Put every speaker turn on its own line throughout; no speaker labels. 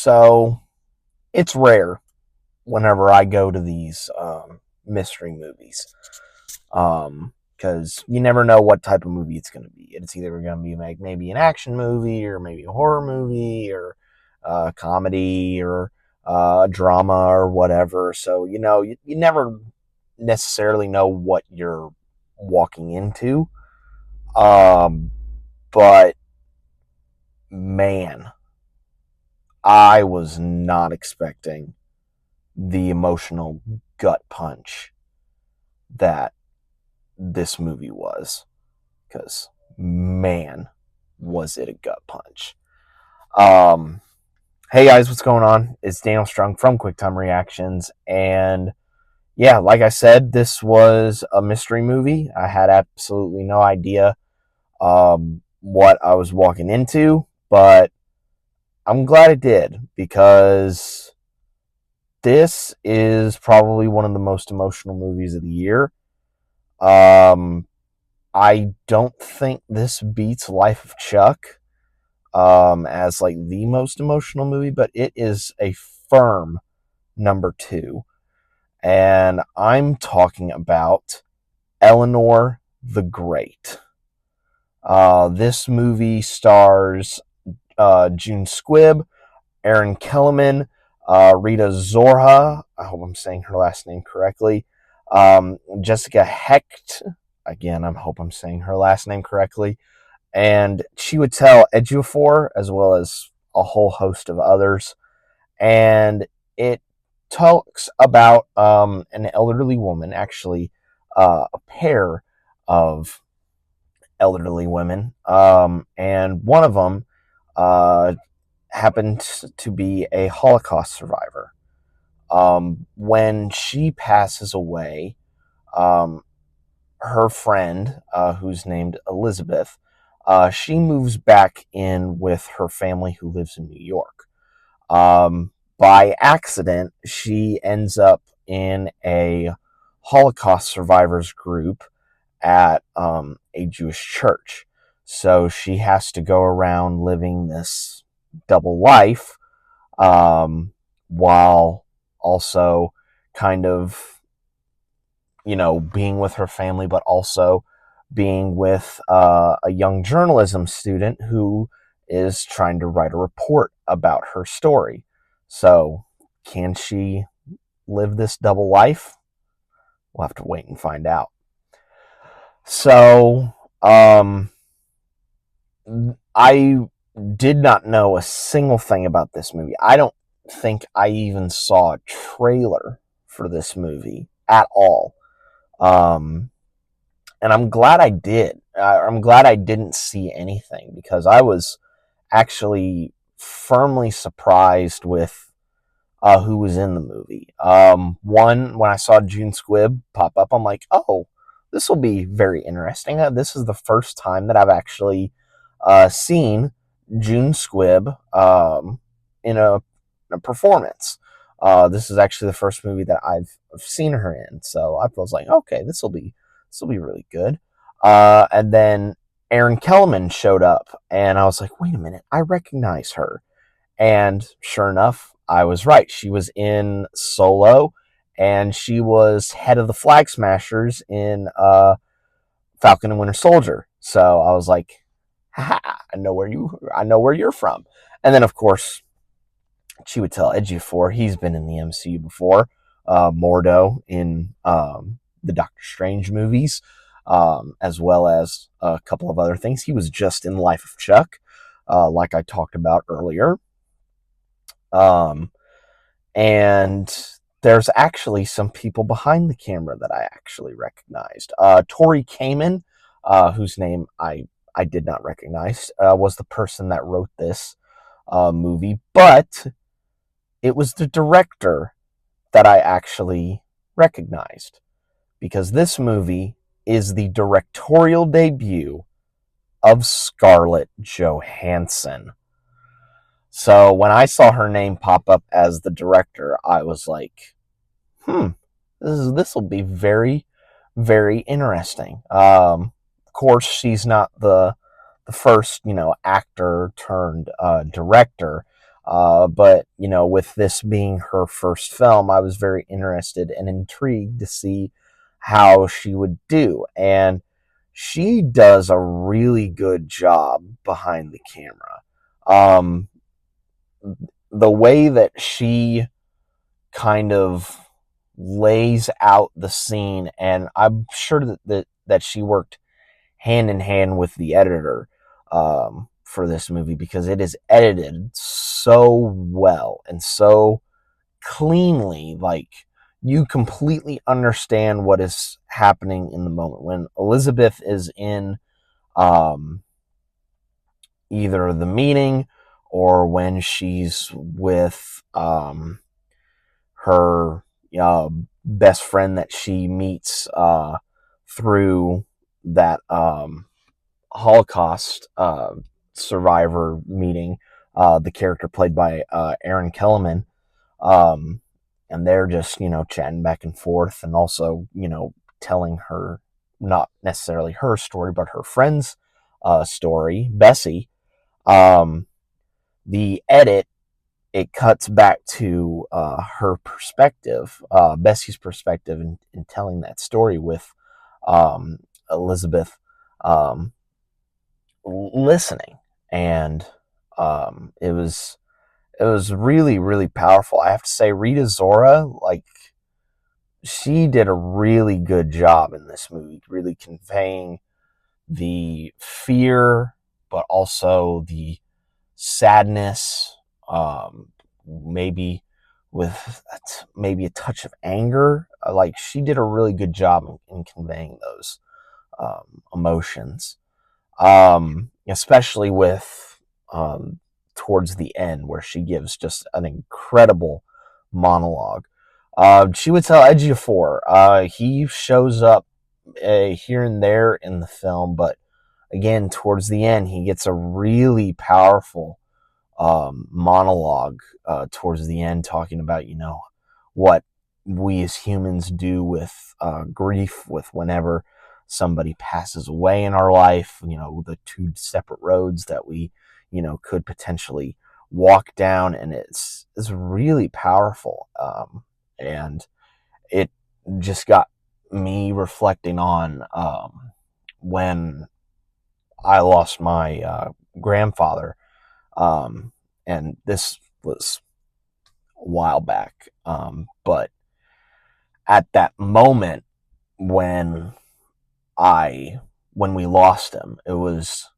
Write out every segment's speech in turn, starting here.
So it's rare whenever I go to these mystery movies. Because you never know what type of movie it's going to be. It's either going to be like maybe an action movie, or maybe a horror movie, or a comedy, or a drama, or whatever. So, you never necessarily know what you're walking into. Um, but man, I was not expecting the emotional gut punch that this movie was. Because, man, was it a gut punch. Um, hey guys, what's going on? It's Daniel Strung from QuickTime Reactions, and yeah, like I said, this was a mystery movie. I had absolutely no idea what I was walking into, but I'm glad I did, because this is probably one of the most emotional movies of the year. I don't think this beats Life of Chuck as like the most emotional movie, but it is a firm number 2. And I'm talking about Eleanor the Great. This movie stars junesquibb, erinkellyman, Rita Zorha. I hope I'm saying her last name correctly. Jessica Hecht. Again, I hope I'm saying her last name correctly. And chiwetelejiofor, as well as a whole host of others. And it talks about an elderly woman, actually a pair of elderly women, and one of them happened to be a Holocaust survivor. When she passes away, her friend, who's named Elizabeth, she moves back in with her family who lives in New York. By accident, she ends up in a Holocaust survivors group at a Jewish church. So she has to go around living this double life, while also kind of, being with her family, but also being with a young journalism student who is trying to write a report about her story. So, can she live this double life? We'll have to wait and find out. So, I did not know a single thing about this movie. I don't think I even saw a trailer for this movie at all. And I'm glad I did. I'm glad I didn't see anything, because I was actually firmly surprised with who was in the movie. One, when I saw junesquibb pop up, I'm like, oh, this will be very interesting. This is the first time that I've actually seen junesquibb in a performance. This is actually the first movie that I've seen her in, so I was like, okay, this will be really good. And then erinkellyman showed up, and I was like, wait a minute, I recognize her. And sure enough, I was right. She was in Solo, and she was head of the Flag Smashers in Falcon and Winter Soldier. So I was like, ha, I know where you're from. And then, of course, chiwetelejiofor, he's been in the MCU before. Mordo in the Doctor Strange movies, as well as a couple of other things. He was just in Life of Chuck, like I talked about earlier. And there's actually some people behind the camera that I actually recognized. Tori Kamen, whose name I did not recognize, was the person that wrote this movie, but it was the director that I actually recognized, because this movie is the directorial debut of Scarlett Johansson. So when I saw her name pop up as the director, I was like, this will be very, very interesting. Of course, she's not the first, actor turned director. But, with this being her first film, I was very interested and intrigued to see how she would do. And she does a really good job behind the camera. The way that she kind of lays out the scene, and I'm sure that she worked hand in hand with the editor for this movie, because it is edited so well and so cleanly. Like, you completely understand what is happening in the moment when Elizabeth is in um, either the meeting or when she's with her best friend that she meets through that Holocaust survivor meeting. The character played by erinkellyman. Um, and they're just, chatting back and forth, and also, telling her, not necessarily her story, but her friend's story, Bessie. Um, the edit, it cuts back to her perspective, Bessie's perspective, in telling that story with Elizabeth um, listening, and it was really, really powerful. I have to say, Rita Zora, like, she did a really good job in this movie, really conveying the fear, but also the sadness, maybe with maybe a touch of anger. Like, she did a really good job in conveying those emotions, especially with towards the end, where she gives just an incredible monologue. Chiwetelejiofor, he shows up here and there in the film, but again, towards the end, he gets a really powerful monologue towards the end, talking about, what we as humans do with grief, with whenever somebody passes away in our life, the two separate roads that we, could potentially walk down. And it's really powerful. And it just got me reflecting on when I lost my grandfather. And this was a while back. But at that moment, when when we lost him, it was,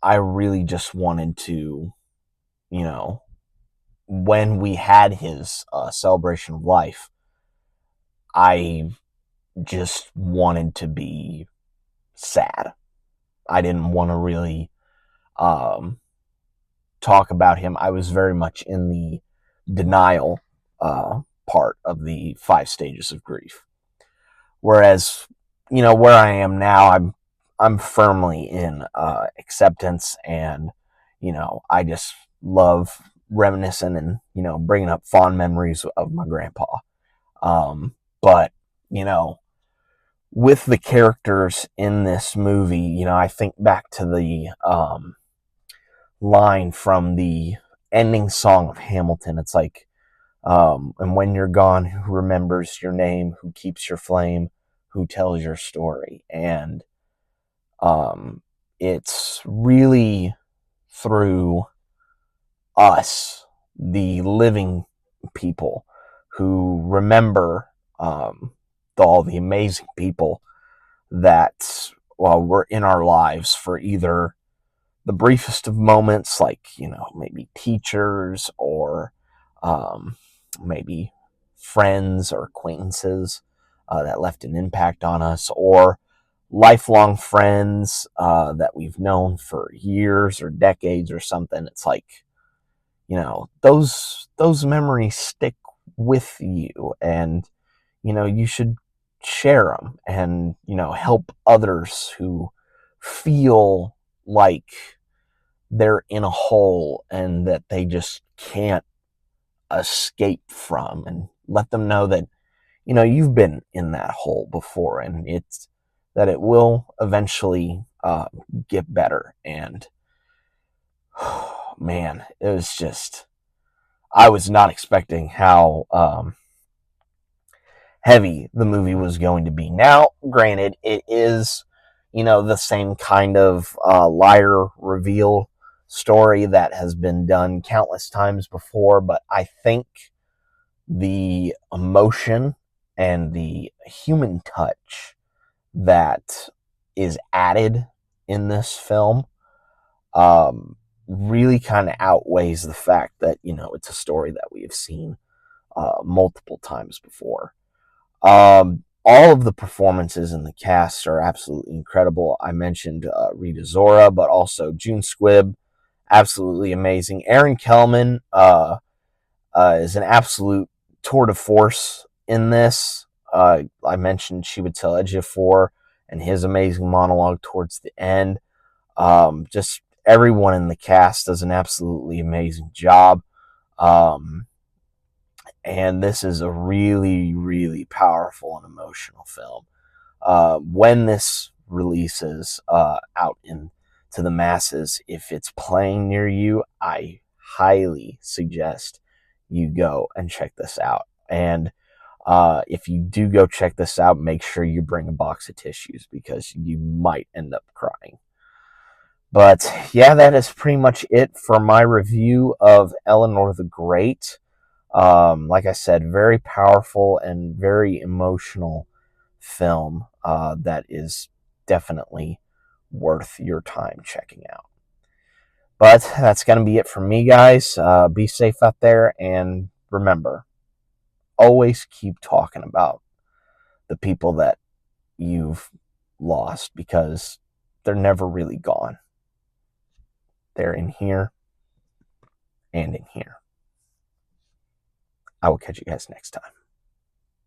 I really just wanted to, you know, when we had his celebration of life, I just wanted to be sad. I didn't want to really um, talk about him. I was very much in the denial part of the 5 stages of grief. Whereas, where I am now, I'm firmly in acceptance, and I just love reminiscing and bringing up fond memories of my grandpa. But with the characters in this movie, I think back to the line from the ending song of Hamilton. It's like, and when you're gone, who remembers your name, who keeps your flame, who tells your story? And it's really through us, the living people, who remember all the amazing people that, well, were in our lives for either the briefest of moments, like, maybe teachers, or maybe friends or acquaintances that left an impact on us, or lifelong friends that we've known for years or decades or something. It's like, those memories stick with you, and you should share them, and help others who feel like they're in a hole and that they just can't escape from, and let them know that you've been in that hole before, and it's that it will eventually get better. And man, it was just, I was not expecting how heavy the movie was going to be. Now, granted, it is, the same kind of liar reveal story that has been done countless times before, but I think the emotion and the human touch that is added in this film really kind of outweighs the fact that, it's a story that we have seen multiple times before. All of the performances in the cast are absolutely incredible. I mentioned Rita Zora, but also junesquibb, absolutely amazing. Erinkellyman is an absolute tour de force in this. I mentioned chiwetelejiofor and his amazing monologue towards the end. Just everyone in the cast does an absolutely amazing job. And this is a really, really powerful and emotional film. When this releases out into the masses, if it's playing near you, I highly suggest you go and check this out. And if you do go check this out, make sure you bring a box of tissues because you might end up crying. But yeah, that is pretty much it for my review of Eleanor the Great. Like I said, very powerful and very emotional film that is definitely worth your time checking out. But that's going to be it for me, guys. Be safe out there, and remember, always keep talking about the people that you've lost because they're never really gone. They're in here and in here. I will catch you guys next time.